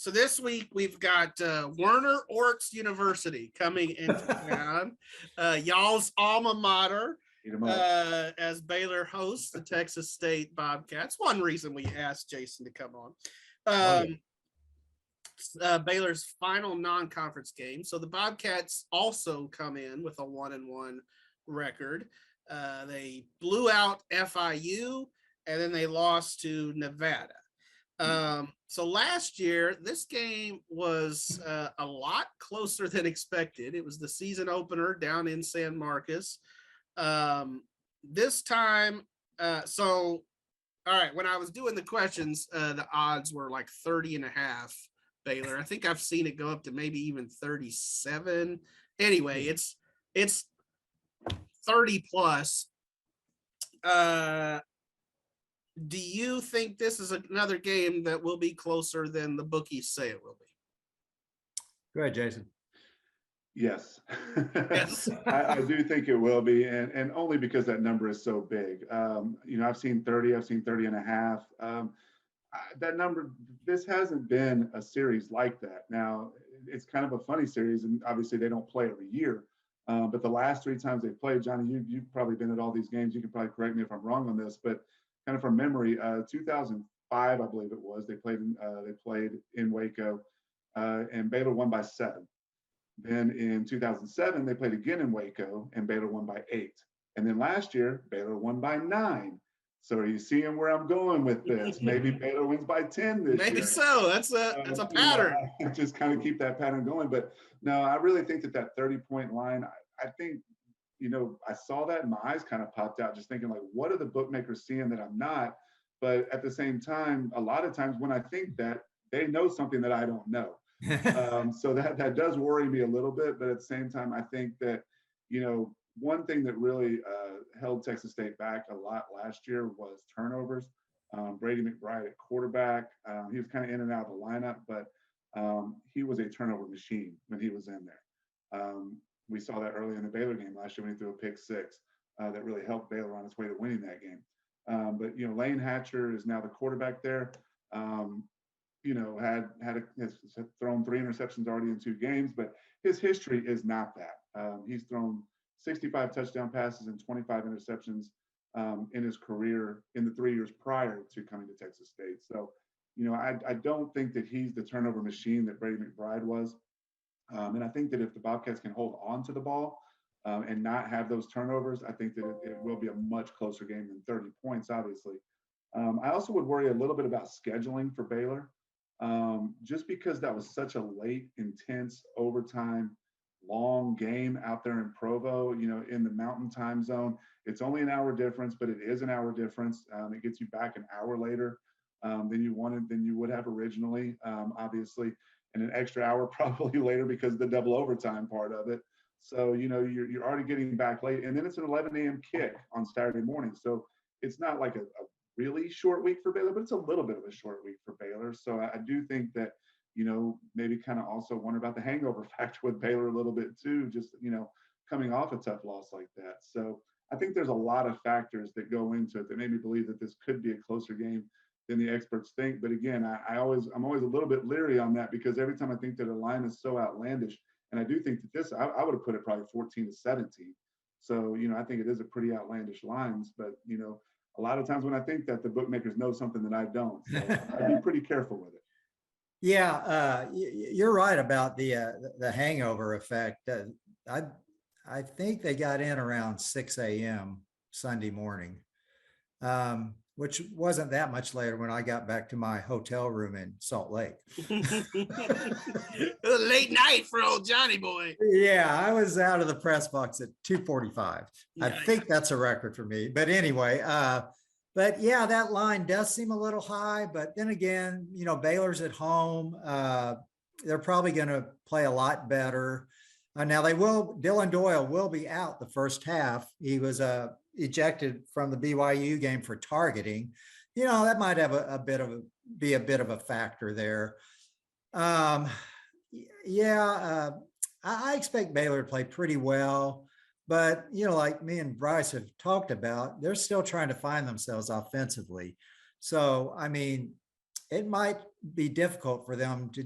So this week we've got Werner-Orts University coming into town, y'all's alma mater, as Baylor hosts the Texas State Bobcats. One reason we asked Jason to come on. Baylor's final non-conference game. So the Bobcats also come in with a 1-1 record. They blew out FIU, and then they lost to Nevada. So last year, this game was a lot closer than expected. It was the season opener down in San Marcos. This time, all right, when I was doing the questions, the odds were like 30.5 Baylor. I think I've seen it go up to maybe even 37. Anyway, it's 30 plus. Do you think this is another game that will be closer than the bookies say it will be? Go ahead, Jason. Yes. Yes. I do think it will be, and only because that number is so big. I've seen 30, I've seen 30.5. That number, this hasn't been a series like that. Now, it's kind of a funny series, and obviously they don't play every year. But the last 3 times they played, Johnny, you've probably been at all these games. You can probably correct me if I'm wrong on this, but kind of from memory, 2005, I believe it was, they played in Waco, and Baylor won by 7. Then in 2007, they played again in Waco, and Baylor won by 8. And then last year, Baylor won by 9. So are you seeing where I'm going with this? Maybe Baylor wins by 10 this year. Maybe so. That's a pattern. Just kind of keep that pattern going. But no, I really think that 30-point line, I think, I saw that and my eyes kind of popped out, just thinking like, what are the bookmakers seeing that I'm not? But at the same time, a lot of times when I think that, they know something that I don't know. So that does worry me a little bit. But at the same time, I think that, one thing that really held Texas State back a lot last year was turnovers. Brady McBride at quarterback, he was kind of in and out of the lineup, but he was a turnover machine when he was in there. We saw that early in the Baylor game last year when he threw a pick 6 that really helped Baylor on its way to winning that game. But Lane Hatcher is now the quarterback there. Has thrown 3 interceptions already in 2 games, but his history is not that. He's thrown 65 touchdown passes and 25 interceptions in his career in the 3 years prior to coming to Texas State. So, I don't think that he's the turnover machine that Brady McBride was. And I think that if the Bobcats can hold on to the ball and not have those turnovers, I think that it will be a much closer game than 30 points, obviously. I also would worry a little bit about scheduling for Baylor, just because that was such a late, intense, overtime, long game out there in Provo, in the mountain time zone. It's only an hour difference, but it is an hour difference. It gets you back an hour later than you would have originally, obviously, and an extra hour probably later because of the double overtime part of it. So, you're already getting back late, and then it's an 11 a.m. kick on Saturday morning. So it's not like a really short week for Baylor, but it's a little bit of a short week for Baylor. So I do think that, maybe kind of also wonder about the hangover factor with Baylor a little bit too, just, coming off a tough loss like that. So I think there's a lot of factors that go into it that made me believe that this could be a closer game than the experts think. But again, I'm always a little bit leery on that, because every time I think that a line is so outlandish, and I do think that this, I would have put it probably 14-17. So, I think it is a pretty outlandish lines, but, a lot of times when I think that, the bookmakers know something that I don't. So I'd be pretty careful with it. Yeah, you're right about the hangover effect. I think they got in around 6 a.m. Sunday morning, which wasn't that much later when I got back to my hotel room in Salt Lake. It was a late night for old Johnny boy. Yeah, I was out of the press box at 2:45. I think that's a record for me. But anyway, but yeah, that line does seem a little high. But then again, Baylor's at home. They're probably going to play a lot better. Now Dylan Doyle will be out the first half. He was ejected from the BYU game for targeting. That might have be a bit of a factor there. I expect Baylor to play pretty well, but like me and Bryce have talked about, they're still trying to find themselves offensively. So, I mean, it might be difficult for them to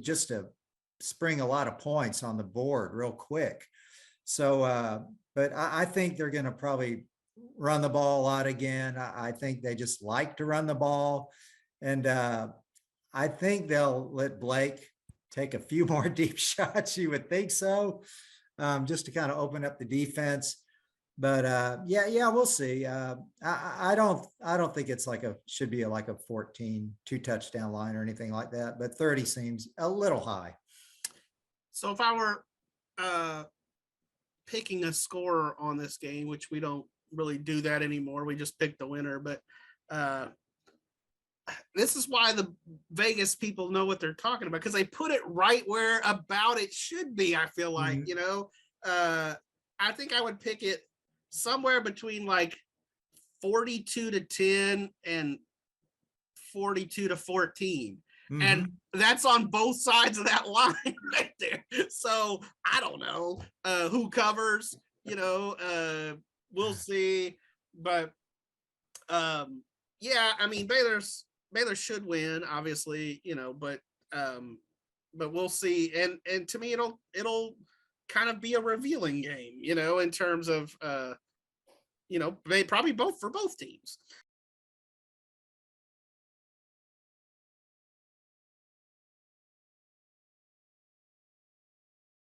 spring a lot of points on the board real quick. So, but I think they're going to probably run the ball a lot again. I think they just like to run the ball. And I think they'll let Blake take a few more deep shots. You would think so, just to kind of open up the defense. But yeah, we'll see. I don't think it's should be like a 14 2-touchdown line or anything like that. But 30 seems a little high. So if I were picking a score on this game, which we don't really do that anymore, we just pick the winner. But this is why the Vegas people know what they're talking about, because they put it right where about it should be. I feel like, I think I would pick it somewhere between like 42-10 and 42-14. And that's on both sides of that line right there. So I don't know who covers, we'll see. But yeah, I mean, Baylor should win, obviously, but we'll see. And to me, it'll kind of be a revealing game, in terms of, probably for both teams.